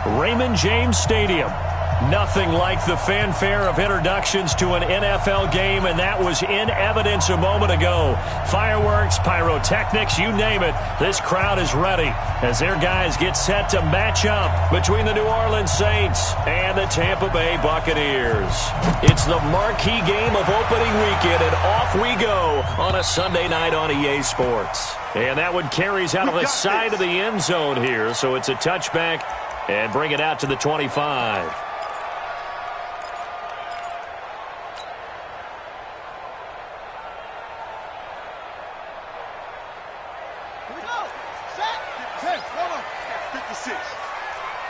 Raymond James Stadium. Nothing like the fanfare of introductions to an NFL game, and that was in evidence a moment ago. Fireworks, pyrotechnics, you name it. This crowd is ready as their guys get set to match up between the New Orleans Saints and the Tampa Bay Buccaneers. It's the marquee game of opening weekend, and off we go on a Sunday night on EA Sports. And that one carries out of the side of the end zone here, so it's a touchback and bring it out to the 25.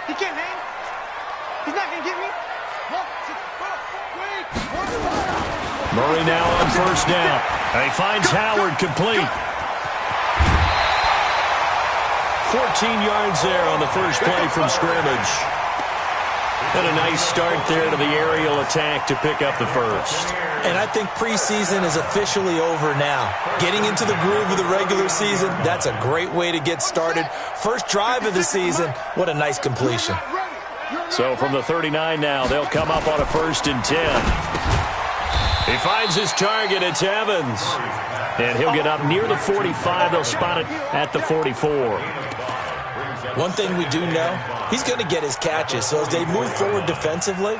He can't hang. He's not going to get me. Murray now on first down. He finds Howard complete. 14 yards there on the first play from scrimmage. And a nice start there to the aerial attack to pick up the first. And I think preseason is officially over now. Getting into the groove of the regular season, that's a great way to get started. First drive of the season, what a nice completion. So from the 39 now, they'll come up on a 1st and 10. He finds his target. It's Evans. And he'll get up near the 45. They'll spot it at the 44. One thing we do know, he's going to get his catches. So as they move forward defensively,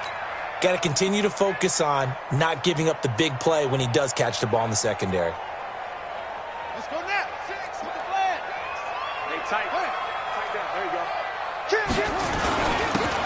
got to continue to focus on not giving up the big play when he does catch the ball in the secondary. Let's go now. 6 with the flag. Hey, tight. Tight down. There you go.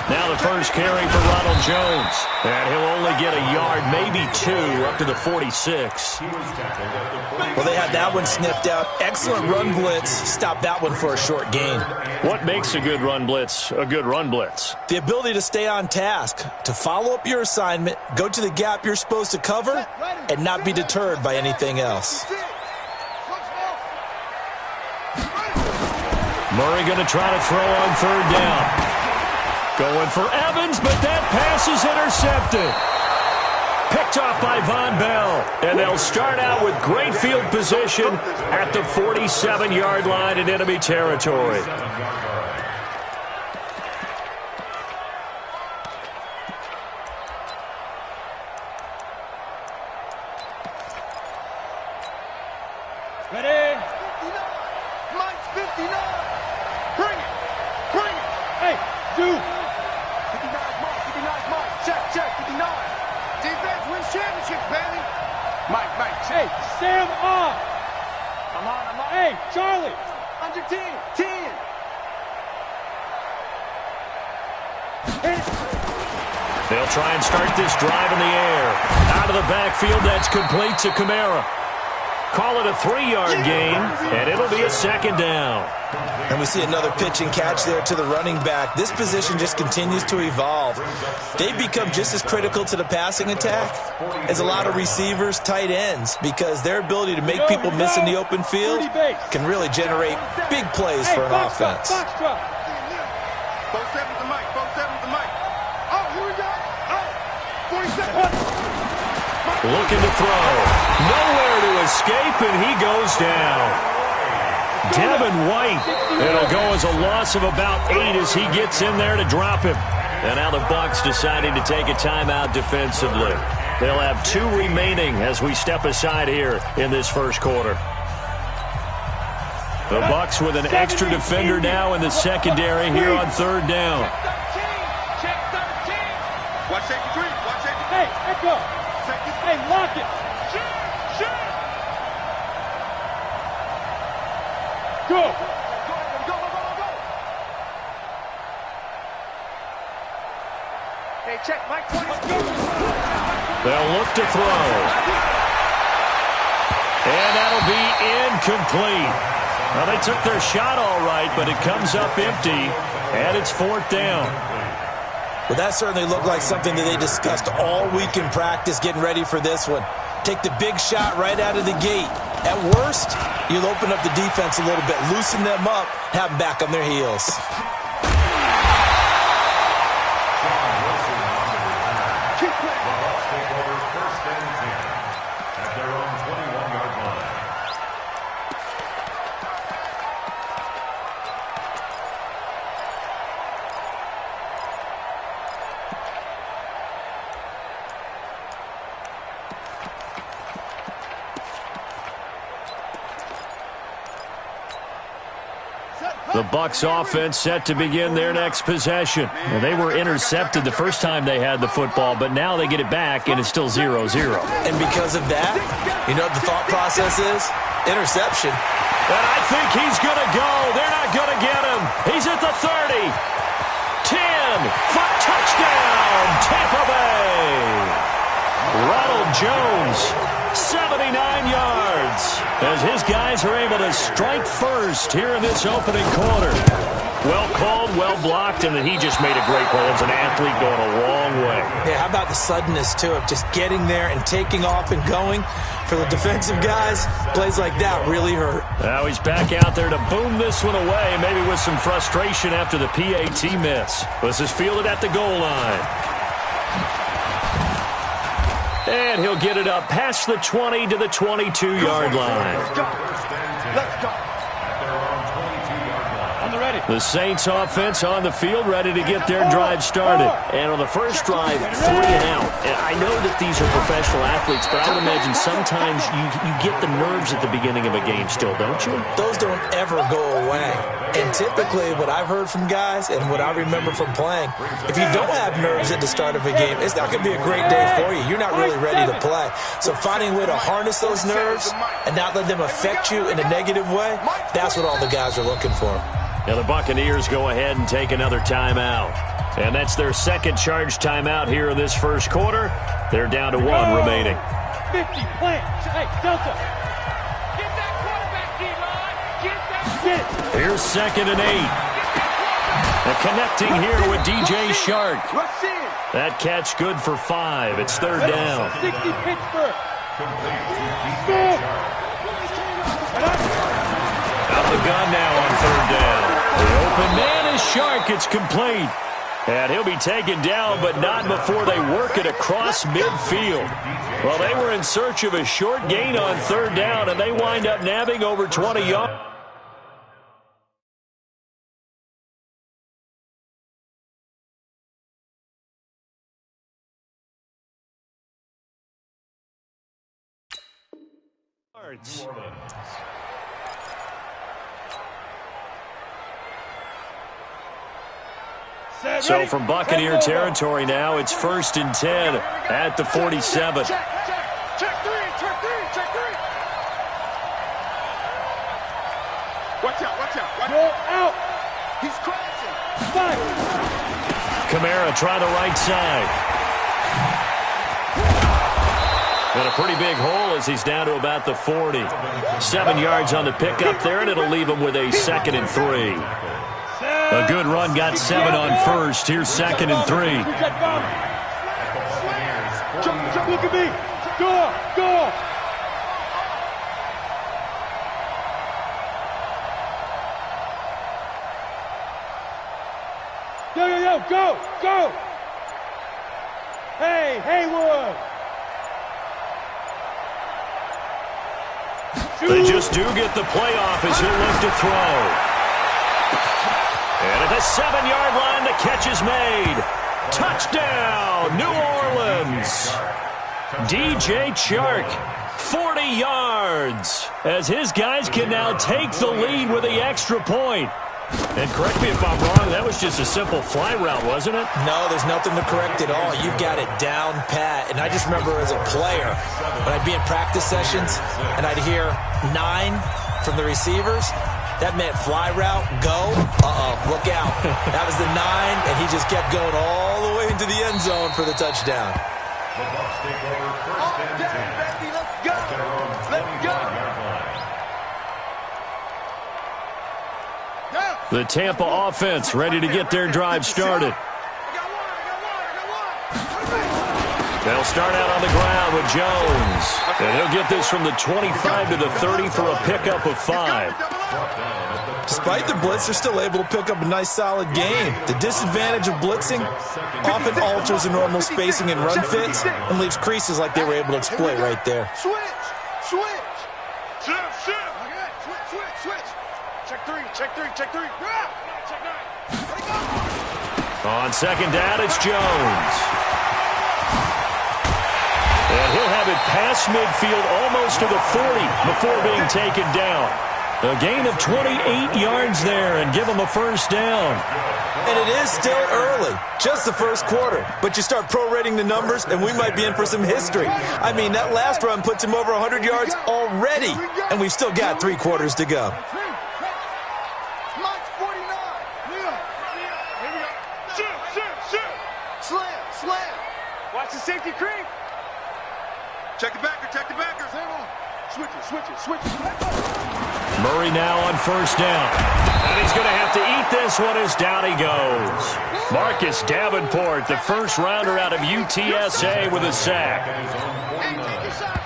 Now the first carry for Ronald Jones. And he'll only get a yard, maybe 2, up to the 46. Well, they had that one sniffed out. Excellent run blitz. Stop that one for a short gain. What makes a good run blitz a good run blitz? The ability to stay on task, to follow up your assignment, go to the gap you're supposed to cover, and not be deterred by anything else. Murray going to try to throw on 3rd down. Going for Evans, but that pass is intercepted. Picked off by Von Bell. And they'll start out with great field position at the 47-yard line in enemy territory. Ready? 59. Mike's 59. Bring it. Bring it. Hey, dude. 59 Mike. 59 Mike. Check. 59. Defense wins championships, baby. Mike. Hey, Sam on. I'm on. Hey, Charlie. Under 10. 10. They'll try and start this drive in the air. Out of the backfield, that's complete to Kamara. Call it a 3-yard gain, and it'll be a 2nd down. And we see another pitch and catch there to the running back. This position just continues to evolve. They become just as critical to the passing attack as a lot of receivers, tight ends, because their ability to make people miss in the open field can really generate big plays for an offense. Both 7 to Mike. Oh, here we go. Oh, 47. Looking to throw. Nowhere to escape, and he goes down. Devin White. It'll go as a loss of about 8 as he gets in there to drop him. And now the Bucs deciding to take a timeout defensively. They'll have 2 remaining as we step aside here in this first quarter. The Bucs with an extra defender now in the secondary here on 3rd down. Check 13. Watch safety 3. Watch safety 3. Hey, echo. Hey, lock it. Shoot. Go. Hey, check. Mike 20. They'll look to throw. And that'll be incomplete. Well, they took their shot all right, but it comes up empty, and it's 4th down. Well, that certainly looked like something that they discussed all week in practice getting ready for this one. Take the big shot right out of the gate. At worst, you'll open up the defense a little bit, loosen them up, have them back on their heels. The Bucs offense set to begin their next possession. Well, they were intercepted the first time they had the football, but now they get it back, and it's still 0-0. And because of that, you know what the thought process is? Interception. And I think he's going to go. They're not going to get him. He's at the 30. 10. For touchdown, Tampa Bay. Ronald Jones, 79 yards, as his guys are able to strike first here in this opening quarter. Well called, well blocked, and then he just made a great play as an athlete going a long way. Yeah, how about the suddenness, too, of just getting there and taking off and going? For the defensive guys, plays like that really hurt. Now he's back out there to boom this one away, maybe with some frustration after the PAT miss. This is fielded at the goal line. And he'll get it up past the 20 to the 22-yard line. Let's go. The Saints offense on the field, ready to get their drive started. And on the first drive, 3 and out. And I know that these are professional athletes, but I would imagine sometimes you get the nerves at the beginning of a game still, don't you? Those don't ever go away. And typically what I've heard from guys and what I remember from playing, if you don't have nerves at the start of a game, it's not going to be a great day for you. You're not really ready to play. So finding a way to harness those nerves and not let them affect you in a negative way, that's what all the guys are looking for. Now the Buccaneers go ahead and take another timeout. And that's their second charge timeout here in this first quarter. They're down to 1 remaining. 50, plant. Hey, Delta. Get that quarterback, D-line. Get that. Here's 2nd and 8. And connecting here with DJ Shark. That catch good for 5. It's 3rd down. 60 Pittsburgh. Out the gun now on 3rd down. The open man is Shark. It's complete. And he'll be taken down, but not before they work it across midfield. Well, they were in search of a short gain on 3rd down, and they wind up nabbing over 20 yards. So from Buccaneer territory now, it's 1st and 10 at the 47. Check 3, check 3, check 3. Watch out, watch out. Go out. He's crashing. Fight. Kamara try the right side. And a pretty big hole as he's down to about the 40. 7 yards on the pickup there, and it'll leave him with a 2nd and 3. A good run, got 7 on 1st. Here's 2nd and 3. Look at me. Go. Yo, go. Hey, Haywood. They just do get the playoff as he'll look to throw. And at the 7-yard line, the catch is made. Touchdown, New Orleans. DJ Chark, 40 yards, as his guys can now take the lead with the extra point. And correct me if I'm wrong, that was just a simple fly route, wasn't it? No, there's nothing to correct at all. You've got it down pat. And I just remember as a player, when I'd be in practice sessions and I'd hear 9 from the receivers, that meant fly route, go, look out. That was the 9, and he just kept going all the way into the end zone for the touchdown. The Tampa offense ready to get their drive started. They'll start out on the ground with Jones. And he'll get this from the 25 to the 30 for a pickup of 5. Despite the blitz, they're still able to pick up a nice, solid game. The disadvantage of blitzing often alters the normal spacing and run fits and leaves creases like they were able to exploit right there. Switch. Check 3. Check 9. On 2nd down, it's Jones. And he'll have it past midfield almost to the 40 before being taken down. A gain of 28 yards there and give them a first down. And it is still early, just the first quarter. But you start prorating the numbers, and we might be in for some history. I mean, that last run puts him over 100 yards already, and we've still got 3 quarters to go. Mike's 49. Here we go. Shoot. Slam. Watch the safety creep. Check the backer. Switch it. Murray now on first down. And he's going to have to eat this one as down he goes. Marcus Davenport, the first rounder out of UTSA, with a sack.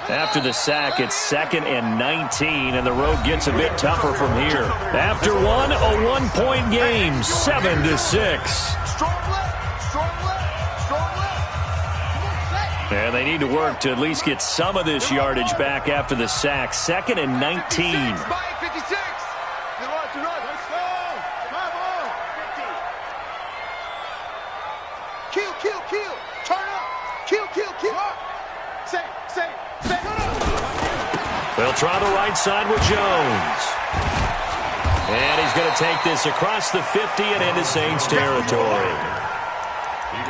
After the sack, it's 2nd and 19, and the road gets a bit tougher from here. After one, a 1-point game, 7-6. And they need to work to at least get some of this yardage back after the sack. 2nd and 19. Kill. Turn up. Kill. Say. They'll try the right side with Jones. And he's going to take this across the 50 and into Saints territory.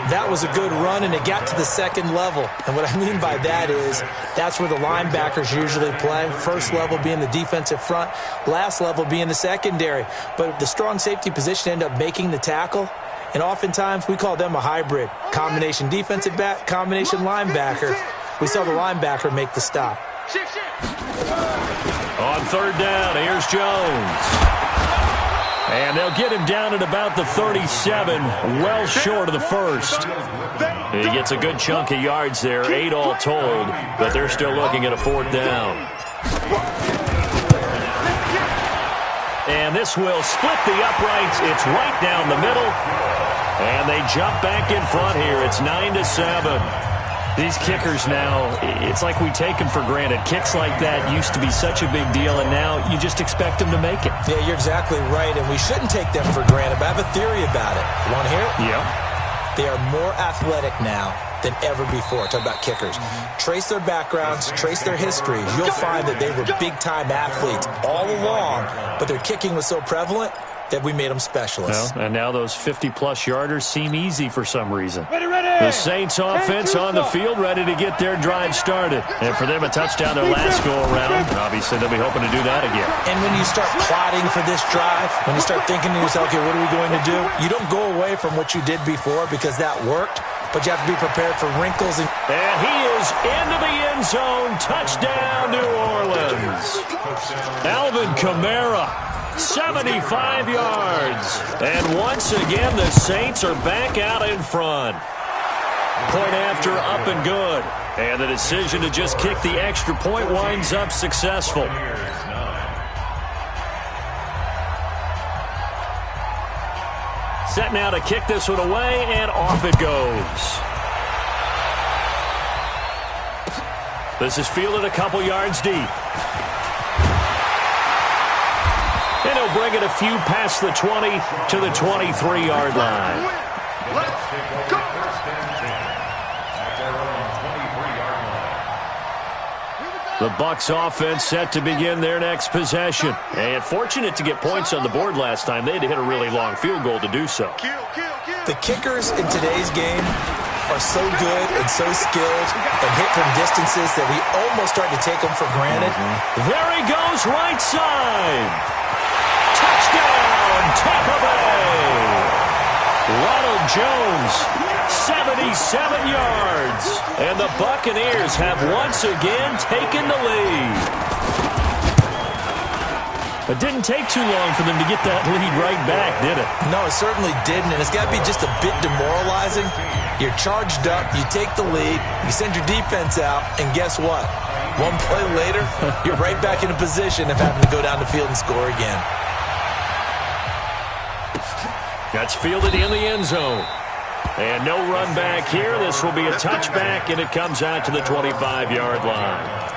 That was a good run, and it got to the second level. And what I mean by that is that's where the linebackers usually play. First level being the defensive front, last level being the secondary. But the strong safety position ended up making the tackle. And oftentimes we call them a hybrid. Combination defensive back, combination linebacker. We saw the linebacker make the stop. On third down, here's Jones. And they'll get him down at about the 37, well short of the first. He gets a good chunk of yards there, 8 all told, but they're still looking at a 4th down. And this will split the uprights. It's right down the middle. And they jump back in front here. It's 9-7. These kickers now, it's like we take them for granted. Kicks like that used to be such a big deal, and now you just expect them to make it. Yeah, you're exactly right, and we shouldn't take them for granted, but I have a theory about it. You want to hear it? Yeah. They are more athletic now than ever before. Talk about kickers. Trace their backgrounds, trace their histories. You'll find that they were big-time athletes all along, but their kicking was so prevalent that we made them specialists. Well, and now those 50-plus yarders seem easy for some reason. Ready. The Saints offense on the field, ready to get their drive started. And for them, a touchdown their last go-around. Obviously, they'll be hoping to do that again. And when you start plotting for this drive, when you start thinking to yourself, okay, what are we going to do? You don't go away from what you did before because that worked, but you have to be prepared for wrinkles. And he is into the end zone. Touchdown, New Orleans. Alvin Kamara. 75 yards. And once again, the Saints are back out in front. Point after, up and good. And the decision to just kick the extra point winds up successful. Set now to kick this one away, and off it goes. This is fielded a couple yards deep. And he'll bring it a few past the 20 to the 23-yard line. Let's go. The Bucs offense set to begin their next possession. And fortunate to get points on the board last time. They had to hit a really long field goal to do so. The kickers in today's game are so good and so skilled and hit from distances that we almost start to take them for granted. There he goes, right side. Touchdown, Tampa Bay. Ronald Jones, 77 yards. And the Buccaneers have once again taken the lead. It didn't take too long for them to get that lead right back, did it? No, it certainly didn't, and it's got to be just a bit demoralizing. You're charged up, you take the lead, you send your defense out, and guess what? One play later, you're right back in a position of having to go down the field and score again. That's fielded in the end zone. And no run back here. This will be a touchback, and it comes out to the 25-yard line.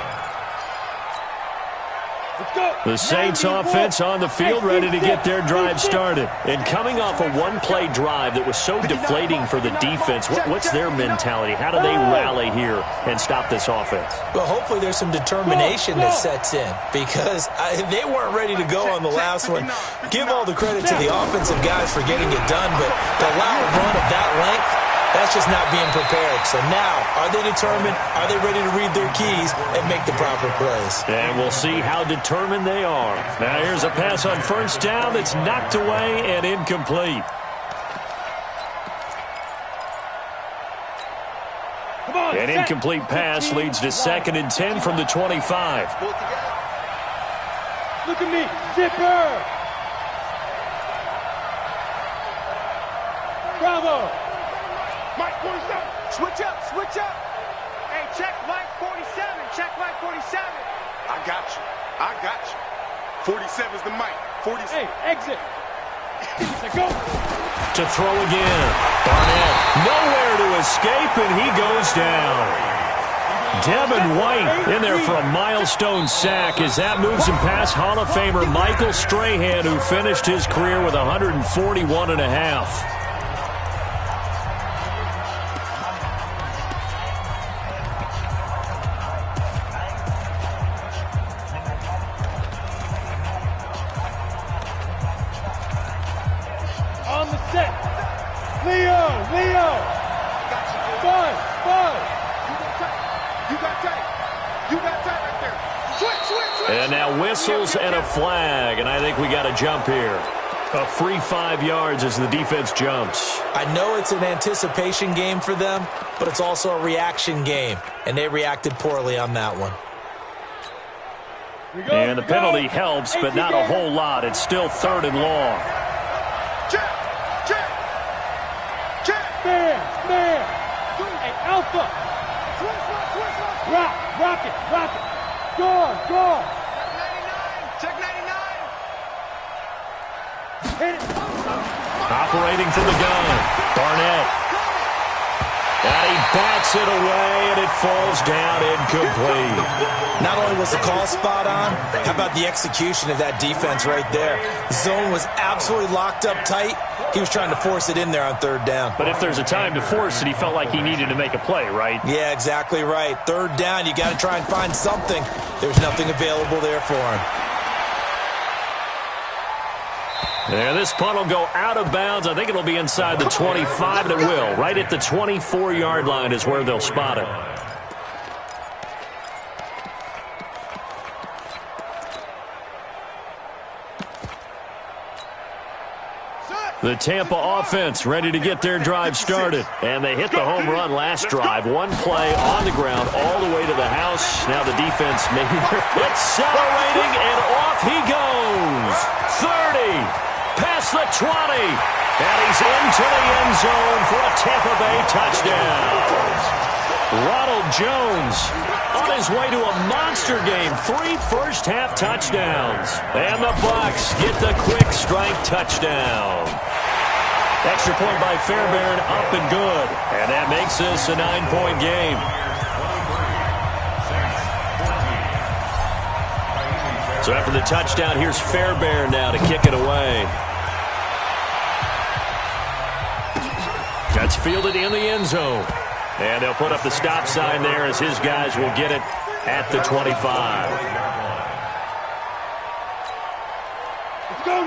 The Saints offense on the field, ready to get their drive started. And coming off a one-play drive that was so deflating for the defense, what's their mentality? How do they rally here and stop this offense? Well, hopefully there's some determination that sets in because they weren't ready to go on the last one. Give all the credit to the offensive guys for getting it done, but to allow a run of that length, that's just not being prepared. So now, are they determined? Are they ready to read their keys and make the proper plays? And we'll see how determined they are. Now here's a pass on first down that's knocked away and incomplete. An incomplete pass leads to 2nd and 10 from the 25. Look at me, zipper. Bravo. Mike 47. Switch up, switch up. Hey, check Mike 47. Check Mike 47. I got you. I got you. 47's the Mike. 47. Hey, exit. Go. To throw again. Barnett nowhere to escape, and he goes down. Devin White in there for a milestone sack as that moves him past Hall of Famer Michael Strahan, who finished his career with 141.5. On the set. Leo. Buzz. You got tight right there. Switch. And now whistles and a flag, and I think we got a jump here. A free 5 yards as the defense jumps. I know it's an anticipation game for them, but it's also a reaction game, and they reacted poorly on that one. And the penalty helps, but not a whole lot. It's still 3rd and long. Check. Man. Hey, Alpha. Rock it. Go. Check 99. Hit it. Operating from the gun. Barnett. And he bats it away, and it falls down incomplete. Not only was the call spot on, how about the execution of that defense right there? The zone was absolutely locked up tight. He was trying to force it in there on 3rd down. But if there's a time to force it, he felt like he needed to make a play, right? Yeah, exactly right. 3rd down, you got to try and find something. There's nothing available there for him. And this punt will go out of bounds. I think it'll be inside the 25, and it will. Right at the 24-yard line is where they'll spot it. The Tampa offense ready to get their drive started. And they hit the home run last drive. One play on the ground all the way to the house. Now the defense maybe accelerating, and off he goes. 30. Past the 20. And he's into the end zone for a Tampa Bay touchdown. Ronald Jones on his way to a monster game. 3 first-half touchdowns. And the Bucs get the quick strike touchdown. Extra point by Fairbairn, up and good. And that makes this a 9-point game. So after the touchdown, here's Fairbairn now to kick it away. That's fielded in the end zone. And they'll put up the stop sign there as his guys will get it at the 25.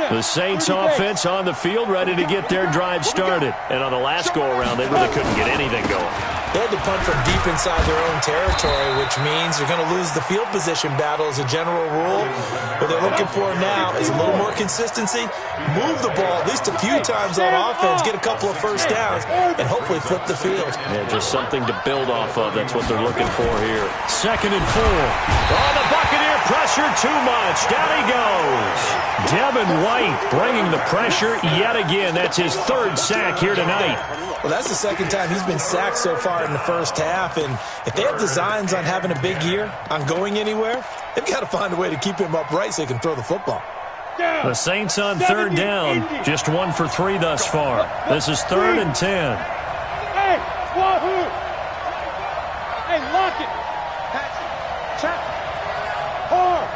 The Saints offense on the field ready to get their drive started. And on the last go-around, they really couldn't get anything going. They had to punt from deep inside their own territory, which means they're going to lose the field position battle as a general rule. What they're looking for now is a little more consistency, move the ball at least a few times on offense, get a couple of first downs, and hopefully flip the field. Yeah, just something to build off of. That's what they're looking for here. 2nd and 4. Oh, the Buccaneer pressure too much. Down he goes. Devin White bringing the pressure yet again. That's his 3rd sack here tonight. Well, that's the 2nd time he's been sacked so far in the first half. And if they have designs on having a big year, on going anywhere, they've got to find a way to keep him upright so he can throw the football. The Saints on 3rd down. Just 1 for 3 thus far. This is 3rd and 10. Hey, wahoo! Hey, lock it! Check. Hard.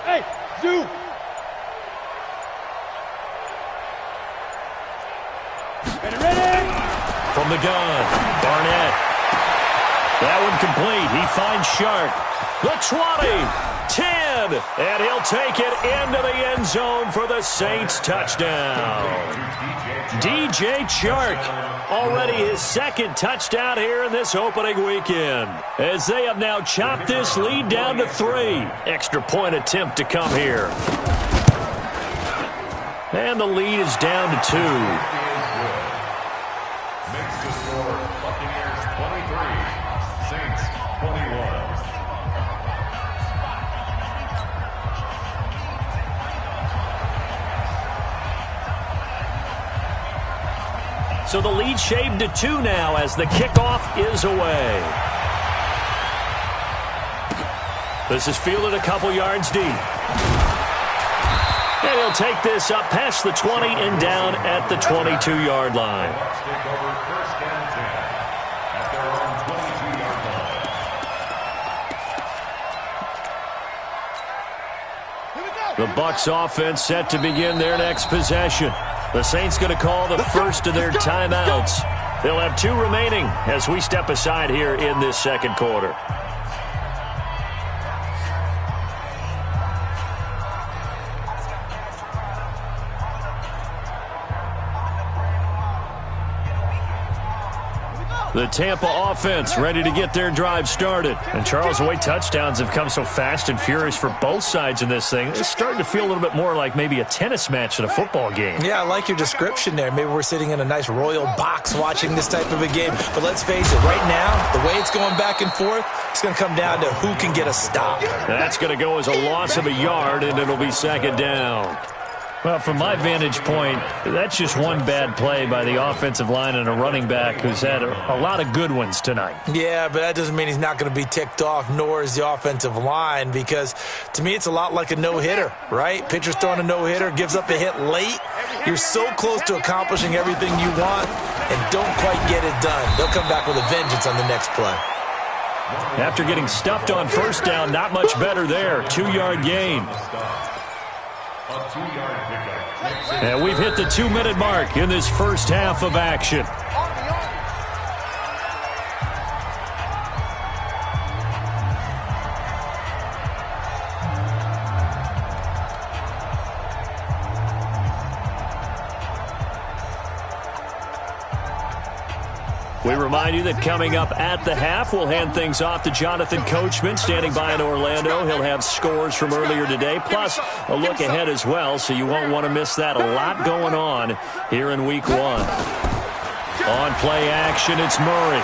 Hey, Zoo. Ready? From the gun, Barnett. That one complete. He finds Shark. The 20, 10, and he'll take it into the end zone for the Saints touchdown. DJ Chark, already his second touchdown here in this opening weekend, as they have now chopped this lead down to 3. Extra point attempt to come here. And the lead is down to 2. Makes the score Buccaneers 23, Saints 21. So the lead shaved to 2 now as the kickoff is away. This is fielded a couple yards deep. And he'll take this up past the 20 and down at the 22-yard line. The Bucs offense set to begin their next possession. The Saints going to call the first of their timeouts. They'll have 2 remaining as we step aside here in this second quarter. The Tampa offense ready to get their drive started. And Charles, the way touchdowns have come so fast and furious for both sides in this thing, it's starting to feel a little bit more like maybe a tennis match than a football game. Yeah, I like your description there. Maybe we're sitting in a nice royal box watching this type of a game. But let's face it, right now, the way it's going back and forth, it's going to come down to who can get a stop. That's going to go as a loss of a yard, and it'll be second down. Well, from my vantage point, that's just one bad play by the offensive line and a running back who's had a lot of good ones tonight. Yeah, but that doesn't mean he's not going to be ticked off, nor is the offensive line, because to me it's a lot like a no-hitter, right? Pitcher's throwing a no-hitter, gives up a hit late. You're so close to accomplishing everything you want and don't quite get it done. They'll come back with a vengeance on the next play. After getting stuffed on first down, not much better there. 2-yard gain. And we've hit the 2-minute mark in this first half of action. We remind you that coming up at the half, we'll hand things off to Jonathan Coachman, standing by in Orlando. He'll have scores from earlier today, plus a look ahead as well, so you won't want to miss that. A lot going on here in Week 1. On play action, it's Murray.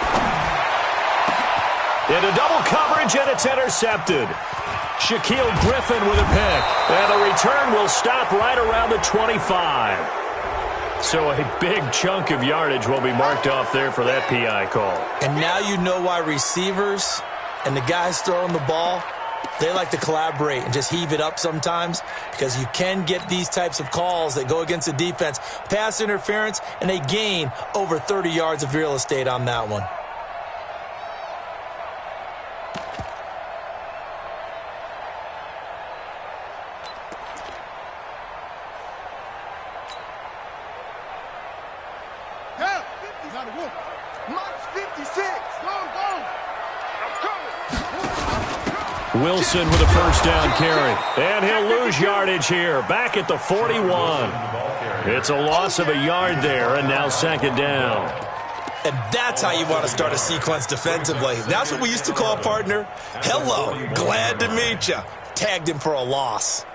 Into double coverage, and it's intercepted. Shaquille Griffin with a pick. And the return will stop right around the 25. So a big chunk of yardage will be marked off there for that PI call. And now you know why receivers and the guys throwing the ball, they like to collaborate and just heave it up sometimes, because you can get these types of calls that go against the defense. Pass interference, and they gain over 30 yards of real estate on that one. Wilson with a first down carry. And he'll lose yardage here. Back at the 41. It's a loss of a yard there, and now second down. And that's how you want to start a sequence defensively. That's what we used to call partner. Hello, glad to meet you. Tagged him for a loss.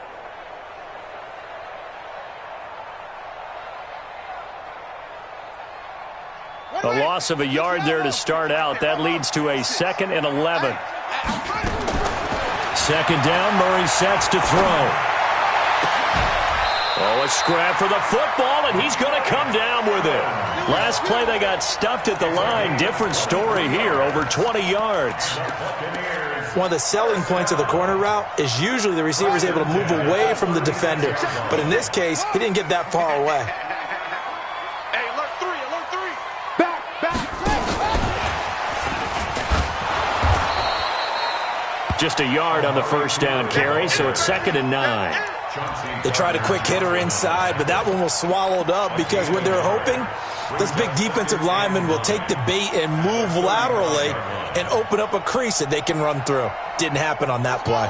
A loss of a yard there to start out. That leads to a 2nd and 11. Second down, Murray sets to throw. Oh, a scrap for the football, and he's going to come down with it. Last play, they got stuffed at the line. Different story here, over 20 yards. One of the selling points of the corner route is usually the receiver is able to move away from the defender. But in this case, he didn't get that far away. Hey, alert 3. Back. Just a yard on the first down carry, so it's 2nd and 9. They tried a quick hitter inside, but that one was swallowed up because what they're hoping, those big defensive linemen will take the bait and move laterally and open up a crease that they can run through. Didn't happen on that play.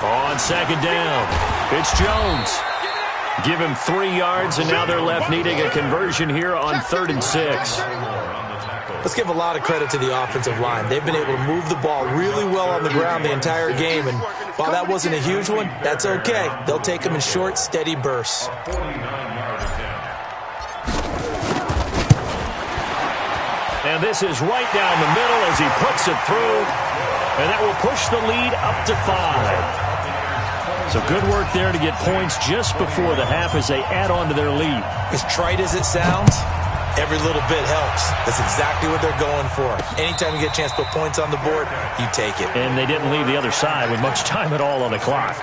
On 2nd down, it's Jones. Give him 3 yards, and now they're left needing a conversion here on 3rd and 6. Let's give a lot of credit to the offensive line. They've been able to move the ball really well on the ground the entire game, and while that wasn't a huge one, that's okay. They'll take them in short, steady bursts. And this is right down the middle as he puts it through, and that will push the lead up to 5. So good work there to get points just before the half as they add on to their lead. As trite as it sounds, every little bit helps. That's exactly what they're going for. Anytime you get a chance to put points on the board, you take it. And they didn't leave the other side with much time at all on the clock.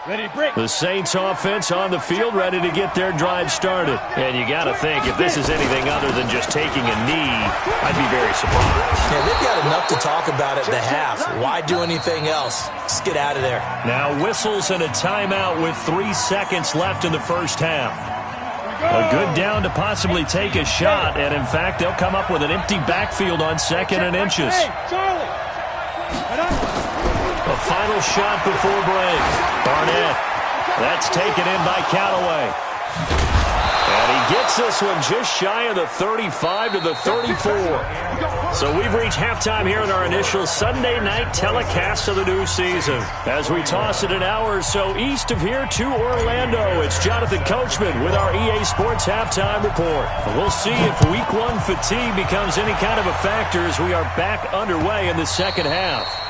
Ready, break. The Saints offense on the field, ready to get their drive started. And you got to think, if this is anything other than just taking a knee, I'd be very surprised. Yeah, they've got enough to talk about at the half. Why do anything else? Just get out of there. Now whistles and a timeout with 3 seconds left in the first half. A good down to possibly take a shot, and in fact, they'll come up with an empty backfield on 2nd and inches. Hey, Charlie. A final shot before break. Barnett. That's taken in by Callaway. And he gets this one just shy of the 35 to the 34. So we've reached halftime here in our initial Sunday night telecast of the new season. As we toss it an hour or so east of here to Orlando, it's Jonathan Coachman with our EA Sports Halftime Report. We'll see if Week 1 fatigue becomes any kind of a factor as we are back underway in the second half.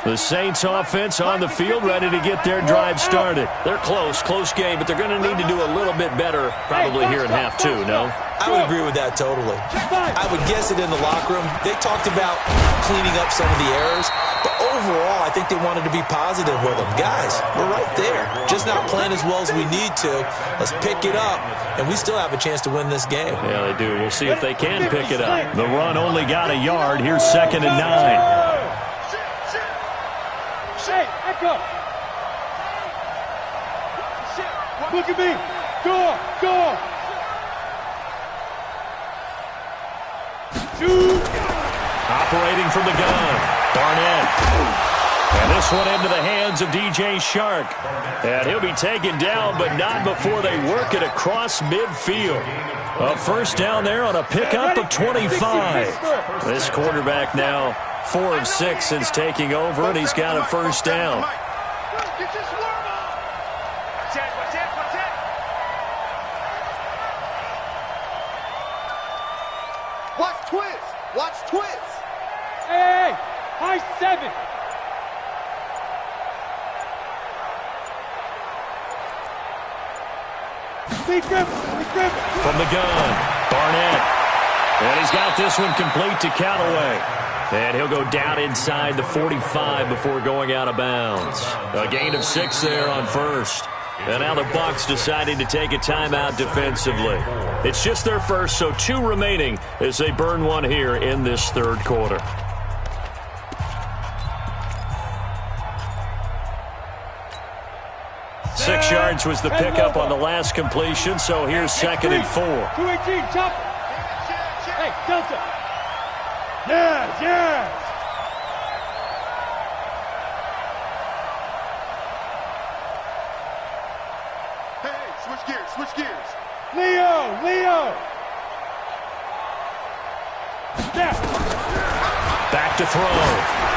The Saints offense on the field ready to get their drive started. They're close game, but they're going to need to do a little bit better probably here in half 2, no? I would agree with that totally. I would guess it in the locker room. They talked about cleaning up some of the errors, but overall I think they wanted to be positive with them. Guys, we're right there. Just not playing as well as we need to. Let's pick it up, and we still have a chance to win this game. Yeah, they do. We'll see if they can pick it up. The run only got a yard. Here's 2nd and 9. Hey, echo. Look at me. Go. Shoot. Operating from the gun. Barnett. And this one into the hands of DJ Shark. And he'll be taken down, but not before they work it across midfield. A first down there on a pickup of 25. This quarterback now 4 of 6 since taking over, and he's got a first down. Watch twist. Hey, high 7. Big grip. From the gun, Barnett. And he's got this one complete to Callaway. And he'll go down inside the 45 before going out of bounds. A gain of 6 there on first. And now the Bucs deciding to take a timeout defensively. It's just their first, so 2 remaining as they burn one here in this third quarter. Six yards was the pickup on the last completion, so here's 2nd and 4. 218, chop. Hey, Delta. Yes. Hey, switch gears. Leo. Back to throw.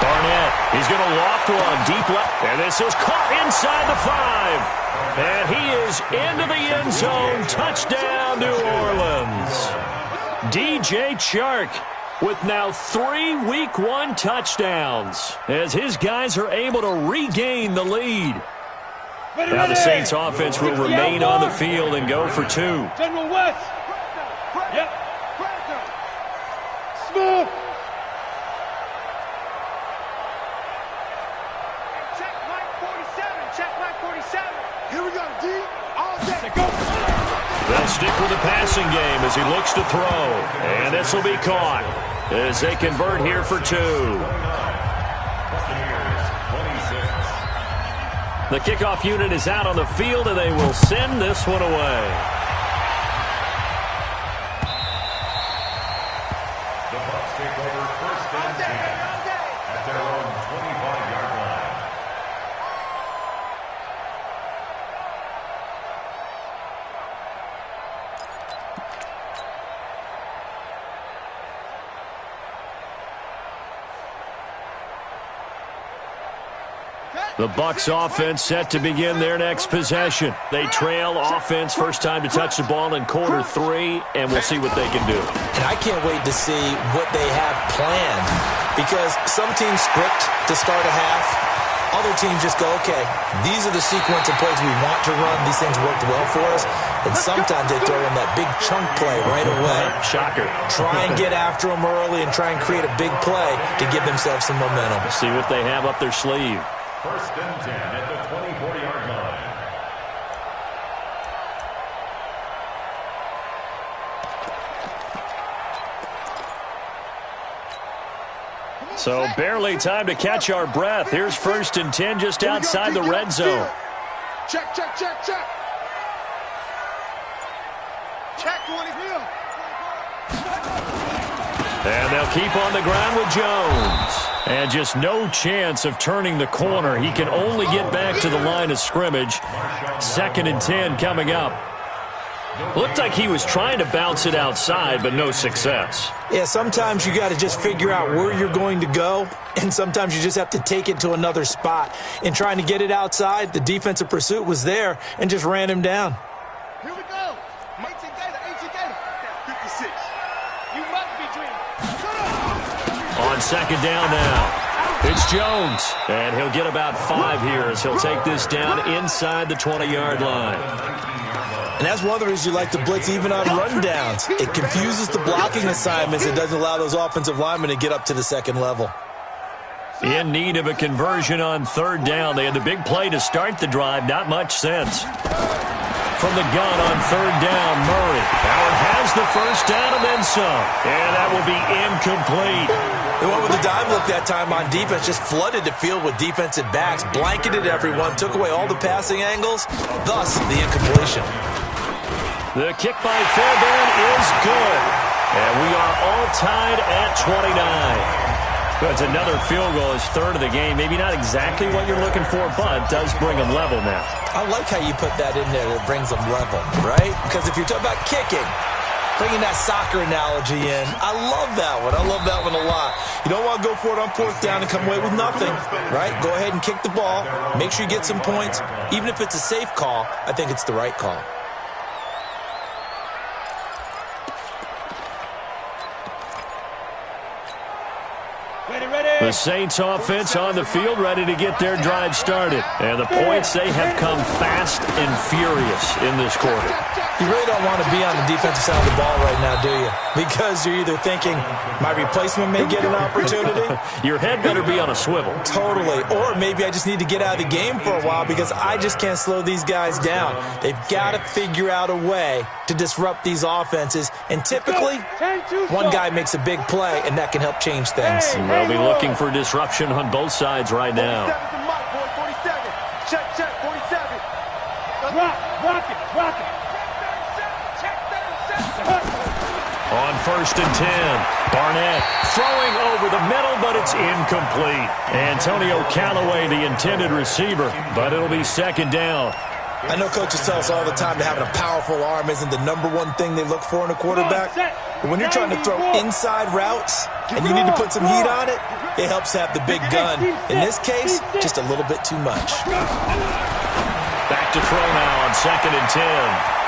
Barnett, he's going to loft one deep left. And this is caught inside the 5. And he is into the end zone. Touchdown, New Orleans. DJ Chark with now 3 Week 1 touchdowns as his guys are able to regain the lead. Now the Saints offense will remain on the field and go for 2. General West. Yep. Smooth. They'll stick with the passing game as he looks to throw. And this will be caught as they convert here for 2. The kickoff unit is out on the field, and they will send this one away. The Bucs take over first and 10 at their own 25-yard line. The Bucs offense set to begin their next possession. They trail offense, first time to touch the ball in quarter 3, and we'll see what they can do. And I can't wait to see what they have planned, because some teams script to start a half. Other teams just go, okay, these are the sequence of plays we want to run. These things worked well for us. And sometimes they throw in that big chunk play right away. Shocker. Try and get after them early and try and create a big play to give themselves some momentum. See what they have up their sleeve. First and 10 at the 24-yard line. So barely time to catch our breath. Here's first and 10 just outside the red zone. Check, check, check, check. Check one of him. And they'll keep on the ground with Jones. And just no chance of turning the corner. He can only get back to the line of scrimmage. Second and 10 coming up. Looked like he was trying to bounce it outside, but no success. Yeah, sometimes you got to just figure out where you're going to go, and sometimes you just have to take it to another spot. In trying to get it outside, the defensive pursuit was there and just ran him down. Here we go. 18 Gator, 56. You must be dreaming. On second down now, it's Jones. And he'll get about 5 here as he'll take this down inside the 20-yard line. And that's one of the reasons you like to blitz even on rundowns. It confuses the blocking assignments. It doesn't allow those offensive linemen to get up to the second level. In need of a conversion on third down. They had the big play to start the drive. Not much sense. From the gun on third down, Murray. Howard has the first down and then some. And that will be incomplete. They went with the dime look that time on defense, just flooded the field with defensive backs, blanketed everyone, took away all the passing angles, thus the incompletion. The kick by Fairbairn is good. And we are all tied at 29. That's another field goal, his third of the game. Maybe not exactly what you're looking for, but does bring them level now. I like how you put that in there. That brings them level, right? Because if you're talking about kicking, bringing that soccer analogy in, I love that one. I love that one a lot. You don't want to go for it on fourth down and come away with nothing, right? Go ahead and kick the ball. Make sure you get some points. Even if it's a safe call, I think it's the right call. The Saints offense on the field, ready to get their drive started. And the points, they have come fast and furious in this quarter. You really don't want to be on the defensive side of the ball right now, do you? Because you're either thinking, my replacement may get an opportunity. Your head better be on a swivel. Totally. Or maybe I just need to get out of the game for a while because I just can't slow these guys down. They've got to figure out a way to disrupt these offenses. And typically, one guy makes a big play, and that can help change things. And they'll be looking for disruption on both sides right now. 47. Check, check, 47. Rock it. On first and 10, Barnett throwing over the middle, but it's incomplete. Antonio Callaway, the intended receiver, but it'll be second down. I know coaches tell us all the time that having a powerful arm isn't the number one thing they look for in a quarterback. But when you're trying to throw inside routes and you need to put some heat on it, it helps to have the big gun. In this case, just a little bit too much. Back to throw now on second and 10.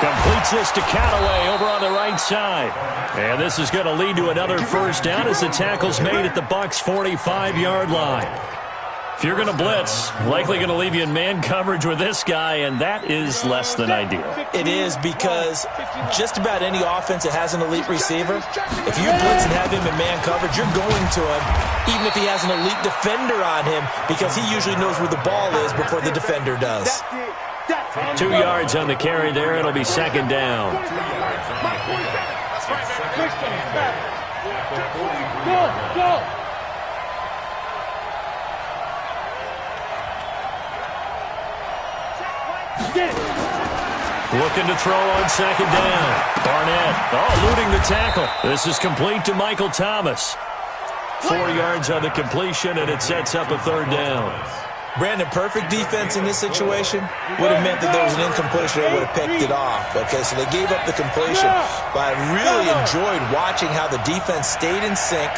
Completes this to Callaway over on the right side. And this is going to lead to another first down as the tackle's made at the Bucs' 45-yard line. If you're going to blitz, likely going to leave you in man coverage with this guy, and that is less than ideal. It is, because just about any offense that has an elite receiver, if you blitz and have him in man coverage, you're going to him, even if he has an elite defender on him, because he usually knows where the ball is before the defender does. 2 yards on the carry there. It'll be second down. Go! Looking to throw on second down. Barnett, eluding the tackle. This is complete to Michael Thomas. 4 yards on the completion, and it sets up a third down. Brandon, perfect defense in this situation would have meant that there was an incompletion. They would have picked it off. Okay, so they gave up the completion. But I really enjoyed watching how the defense stayed in sync,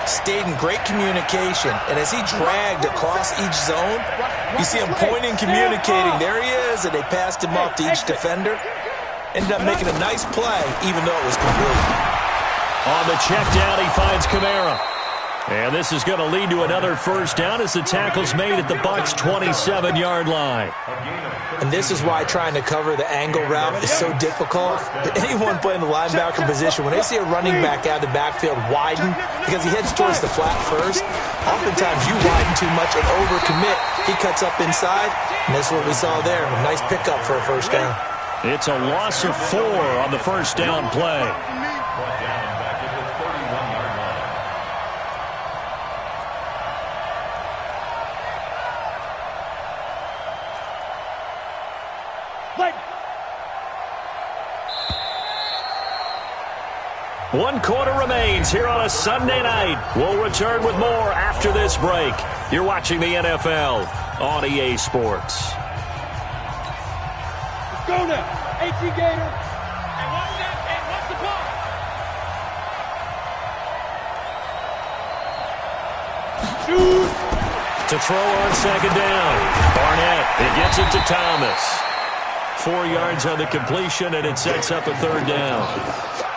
stayed in great communication. And as he dragged across each zone, you see him pointing, communicating. There he is, and they passed him off to each defender. Ended up making a nice play, even though it was complete. On the check down, he finds Kamara. And this is going to lead to another first down as the tackle's made at the Bucs' 27-yard line. And this is why trying to cover the angle route is so difficult. Anyone playing the linebacker position, when they see a running back out of the backfield widen, because he heads towards the flat first, oftentimes you widen too much and overcommit. He cuts up inside, and this is what we saw there. A nice pickup for a first down. It's a loss of 4 on the first down play. One quarter remains here on a Sunday night. We'll return with more after this break. You're watching the NFL on EA Sports. Let's go now. AT Gator. And what's the ball? Shoot. To throw on second down. Barnett, it gets it to Thomas. 4 yards on the completion, and it sets up a third down.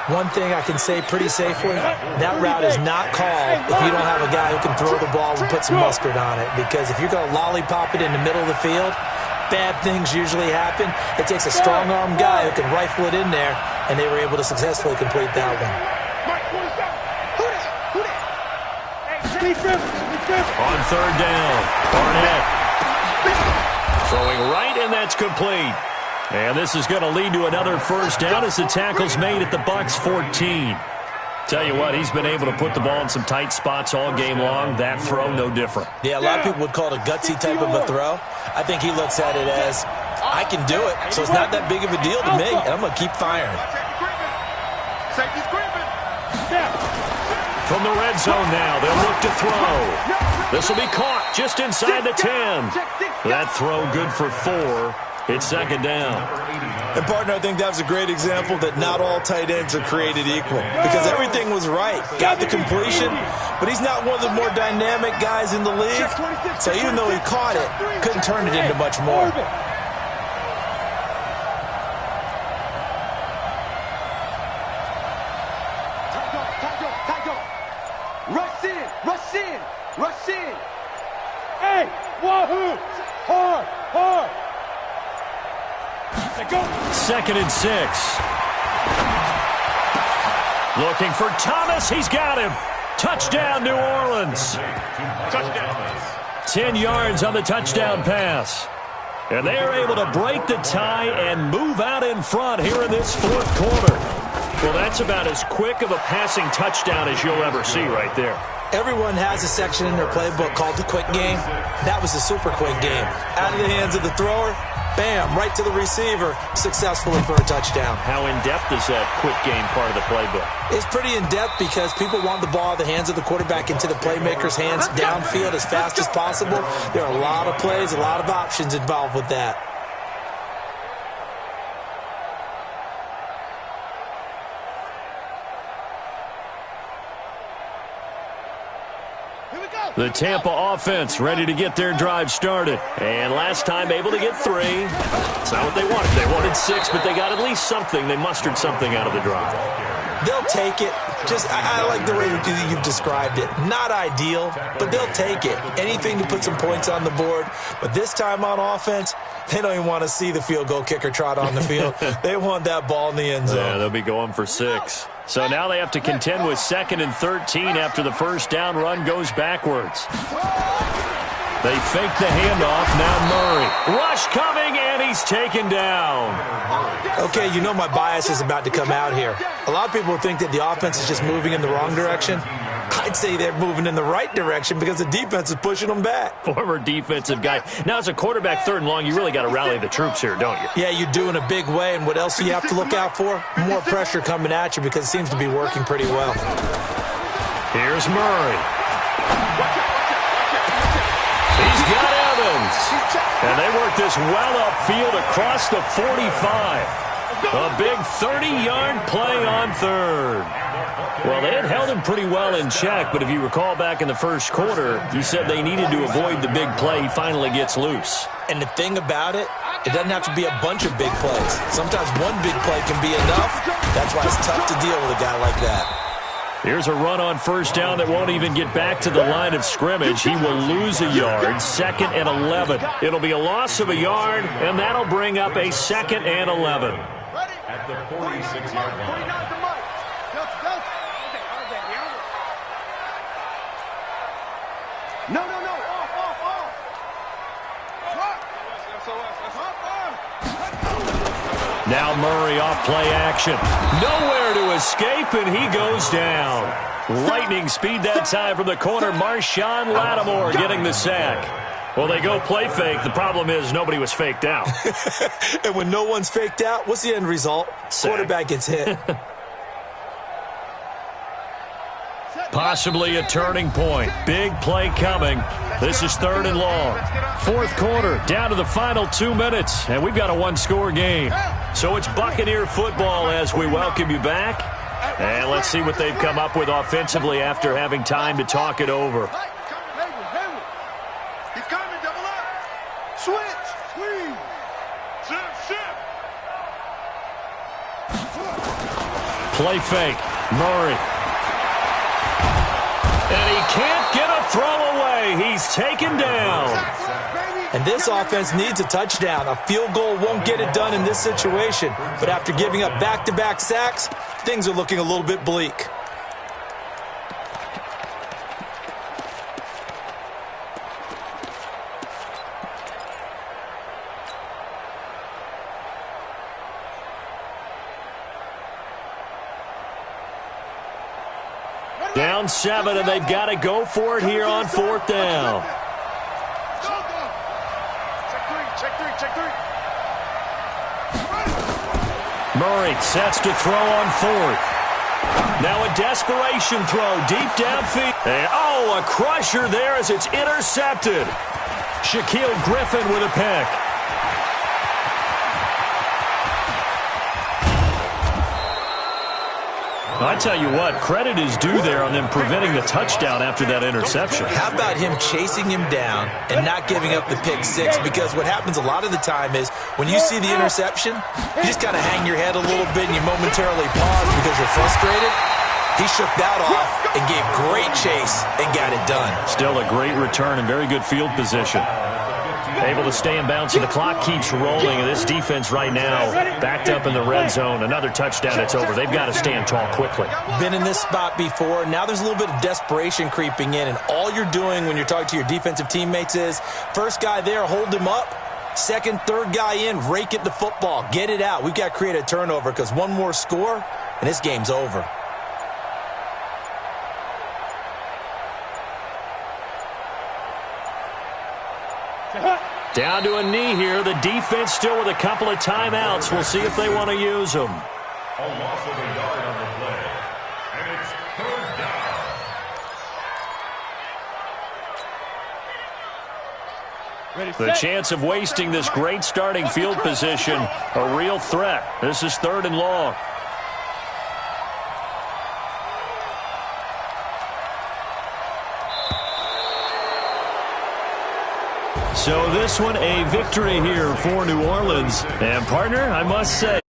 One thing I can say pretty safely, that route is not called if you don't have a guy who can throw the ball and put some mustard on it. Because if you're going to lollipop it in the middle of the field, bad things usually happen. It takes a strong-arm guy who can rifle it in there, and they were able to successfully complete that one. On third down, Barnett throwing right, and that's complete. And this is going to lead to another first down as the tackle's made at the Bucs' 14. Tell you what, he's been able to put the ball in some tight spots all game long. That throw, no different. Yeah, a lot of people would call it a gutsy type of a throw. I think he looks at it as, I can do it, so it's not that big of a deal to me, and I'm going to keep firing. From the red zone now, they'll look to throw. This will be caught just inside the 10. That throw good for 4. It's second down. And, partner, I think that was a great example that not all tight ends are created equal. Because everything was right. Got the completion, but he's not one of the more dynamic guys in the league. So even though he caught it, couldn't turn it into much more. Rush in. Hey, wahoo! Hard. Second and 6. Looking for Thomas. He's got him. Touchdown, New Orleans. Touchdown. 10 yards on the touchdown pass. And they are able to break the tie and move out in front here in this fourth quarter. Well, that's about as quick of a passing touchdown as you'll ever see right there. Everyone has a section in their playbook called the quick game. That was the super quick game. Out of the hands of the thrower, bam, right to the receiver, successfully for a touchdown. How in-depth is that quick game part of the playbook? It's pretty in-depth because people want the ball out of the hands of the quarterback into the playmaker's hands downfield as fast as possible. There are a lot of plays, a lot of options involved with that. The Tampa offense ready to get their drive started. And last time able to get 3. It's not what they wanted. They wanted 6, but they got at least something. They mustered something out of the drive. They'll take it. I like the way you've described it. Not ideal, but they'll take it. Anything to put some points on the board. But this time on offense, they don't even want to see the field goal kicker trot on the field. They want that ball in the end zone. Yeah, they'll be going for 6. So now they have to contend with 2nd and 13 after the first down run goes backwards. They fake the handoff. Now Murray. Rush coming, and he's taken down. Okay, you know my bias is about to come out here. A lot of people think that the offense is just moving in the wrong direction. I'd say they're moving in the right direction because the defense is pushing them back. Former defensive guy. Now, as a quarterback, 3rd and long, you really got to rally the troops here, don't you? Yeah, you do in a big way. And what else do you have to look out for? More pressure coming at you because it seems to be working pretty well. Here's Murray. He's got Evans. And they work this well upfield across the 45. A big 30-yard play on 3rd. Well, they had held him pretty well in check, but if you recall back in the first quarter, you said they needed to avoid the big play. He finally gets loose. And the thing about it, it doesn't have to be a bunch of big plays. Sometimes one big play can be enough. That's why it's tough to deal with a guy like that. Here's a run on 1st down that won't even get back to the line of scrimmage. He will lose a yard. 2nd and 11. It'll be a loss of a yard, and that'll bring up a 2nd and 11. At the 46-yard line. No. Off. Now Murray off play action. Nowhere to escape, and he goes down. Lightning speed that time from the corner. Marshawn Lattimore getting the sack. Well, they go play fake. The problem is nobody was faked out. And when no one's faked out, what's the end result? Sack. Quarterback gets hit. Possibly a turning point. Big play coming. This is 3rd and long. 4th quarter, down to the final 2 minutes, and we've got a one-score game. So it's Buccaneer football as we welcome you back. And let's see what they've come up with offensively after having time to talk it over. He's coming, double up. Switch. Squeeze. Shift. Play fake. Murray. And he can't get a throw away. He's taken down. And this offense needs a touchdown. A field goal won't get it done in this situation. But after giving up back-to-back sacks, things are looking a little bit bleak. Down 7, and they've got to go for it here on 4th down. Check three. Murray sets to throw on 4th. Now a desperation throw deep downfield. And, a crusher there as it's intercepted. Shaquille Griffin with a pick. I tell you what, credit is due there on them preventing the touchdown after that interception. How about him chasing him down and not giving up the pick six? Because what happens a lot of the time is when you see the interception, you just kind of hang your head a little bit and you momentarily pause because you're frustrated. He shook that off and gave great chase and got it done. Still a great return and very good field position. Able to stay in bounds, and the clock keeps rolling. And this defense right now backed up in the red zone. Another touchdown, it's over. They've got to stand tall quickly. Been in this spot before. Now there's a little bit of desperation creeping in, and all you're doing when you're talking to your defensive teammates is first guy there, hold him up. Second, third guy in, rake it the football. Get it out. We've got to create a turnover because one more score, and this game's over. Down to a knee here. The defense still with a couple of timeouts. We'll see if they want to use them. A loss of a yard on the play. And it's 3rd down. The chance of wasting this great starting field position, a real threat. This is 3rd and long. So this one, a victory here for New Orleans. And partner, I must say,